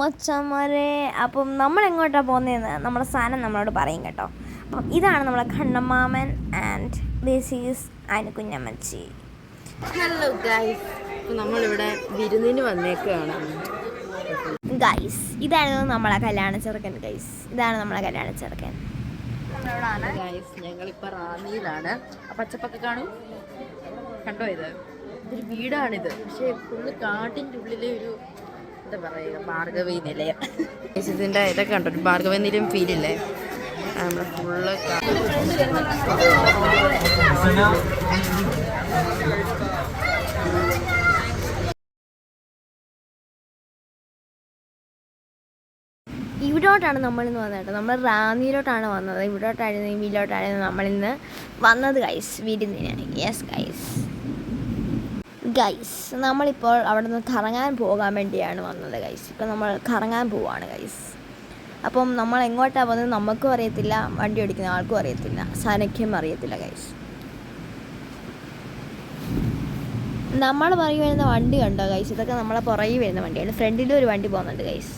മച്ചന്മാരെ. അപ്പം നമ്മൾ എങ്ങോട്ടാണ് പോകുന്നതെന്ന് നമ്മുടെ സാധനം നമ്മളോട് പറയും കേട്ടോ. അപ്പം ഇതാണ് നമ്മളെ കണ്ണമാമൻ ആൻഡ് ദിസ് ഈസ് അനുകുഞ്ഞമ്മച്ചി. ഹലോ ഗൈസ്, നമ്മളിവിടെ വിരുന്നിന് വന്നേക്കുകയാണ് ഗൈസ്. ഇതായിരുന്നു നമ്മളെ കല്യാണ ചെറുക്കൻ ഗൈസ്. ഇതാണ് നമ്മളെ കല്യാണ ചെറുക്കൻ. ഗൈസ്, ഞങ്ങളിപ്പോൾ റാന്നിയിലാണ്. ആ പച്ചപ്പൊക്കെ കാണും, കണ്ടോ? ഇതൊരു വീടാണിത്. പക്ഷേ ഫുള്ള് കാട്ടിൻ്റെ ഉള്ളിലെ ഒരു എന്താ പറയുക, ഭാർഗവി നിലയം. ഇതിൻ്റെ ഇതൊക്കെ കണ്ടോ, ഒരു ഭാർഗവി നിലയം ഫീലില്ലേ? നമ്മുടെ ഫുള്ള് ഇവിടോട്ടാണ് നമ്മളിന്ന് വന്നത്. നമ്മൾ റാന്നിയിലോട്ടാണ് വന്നത്. ഇവിടോട്ടായിരുന്നു വീട്ടിലോട്ടായിരുന്നു നമ്മളിന്ന് വന്നത് ഗൈസ്, വിരുന്നിന്. യെസ് ഗൈസ്, നമ്മളിപ്പോൾ അവിടെ നിന്ന് കറങ്ങാൻ പോകാൻ വേണ്ടിയാണ് വന്നത് ഗൈസ്. ഇപ്പം നമ്മൾ കറങ്ങാൻ പോവാണ് ഗൈസ്. അപ്പം നമ്മൾ എങ്ങോട്ടാണ് പോകുന്നത് നമുക്കും അറിയത്തില്ല, വണ്ടി ഓടിക്കുന്ന ആൾക്കും അറിയത്തില്ല, സനയ്ക്കും അറിയത്തില്ല ഗൈസ്. നമ്മൾ പുറകെ വരുന്ന വണ്ടി കണ്ടോ ഗൈസ്? ഇതൊക്കെ നമ്മളെ പുറകെ വരുന്ന വണ്ടിയാണ്. ഫ്രണ്ടിലും ഒരു വണ്ടി പോകുന്നുണ്ട് ഗൈസ്.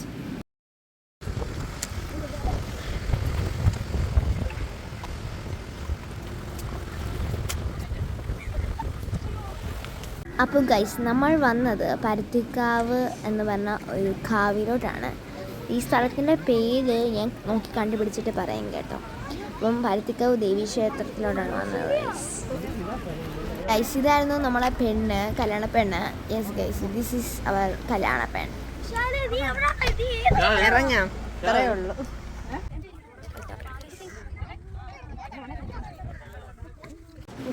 അപ്പോൾ ഗൈസ്, നമ്മൾ വന്നത് പരുത്തിക്കാവ് എന്ന് പറഞ്ഞ ഒരു കാവിലോട്ടാണ്. ഈ സ്ഥലത്തിൻ്റെ പേര് ഞാൻ നോക്കി കണ്ടുപിടിച്ചിട്ട് പറയാം കേട്ടോ. അപ്പം പരുത്തിക്കാവ് ദേവീക്ഷേത്രത്തിലോട്ടാണ് വന്നത് ഗൈസ്. ഇതായിരുന്നു നമ്മളെ പെണ്ണ്, കല്യാണ പെണ്ണ്. Yes guys, this is our കല്യാണ പെണ്ണ്. ഇറങ്ങാം, അത്രയേ ഉള്ളൂ.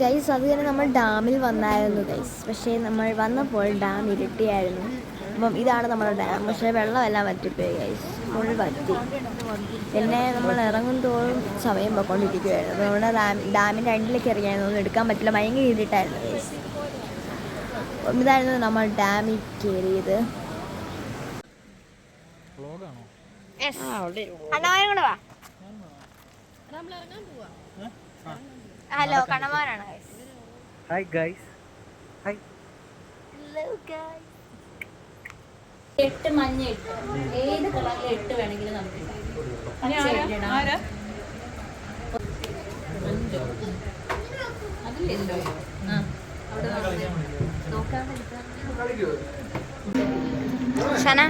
ഗൈസ്, അത് തന്നെ നമ്മൾ ഡാമിൽ വന്നായിരുന്നു ഗൈസ്. പക്ഷേ നമ്മൾ വന്നപ്പോൾ ഡാം ഇരുട്ടിയായിരുന്നു. അപ്പം ഇതാണ് നമ്മുടെ ഡാം. പക്ഷേ വെള്ളമെല്ലാം വറ്റിപ്പോയി ഗൈസ്, ഫുൾ വറ്റി. പിന്നെ നമ്മൾ ഇറങ്ങും തോറും സമയം പോയിക്കൊണ്ടിരിക്കുകയായിരുന്നു. അപ്പോൾ നമ്മുടെ ഡാമിൻ്റെ അണ്ടിലേക്ക് ഇറങ്ങിയായിരുന്നു, ഒന്നും എടുക്കാൻ പറ്റില്ല, ഭയങ്കര ഇരുട്ടായിരുന്നു ഗൈസ്. അപ്പം ഇതായിരുന്നു നമ്മൾ ഡാമിൽ കയറിയത്. ഹലോ, കണമാനാണ് guys. Hi guys. Hi. Hello guys. 8 മഞ്ഞ ഇട്ട് ഏത് കളറിൽ 8 വേണമെങ്കിലും നമുക്ക് ഷന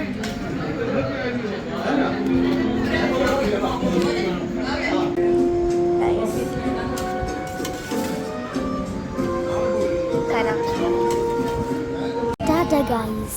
Tata guys.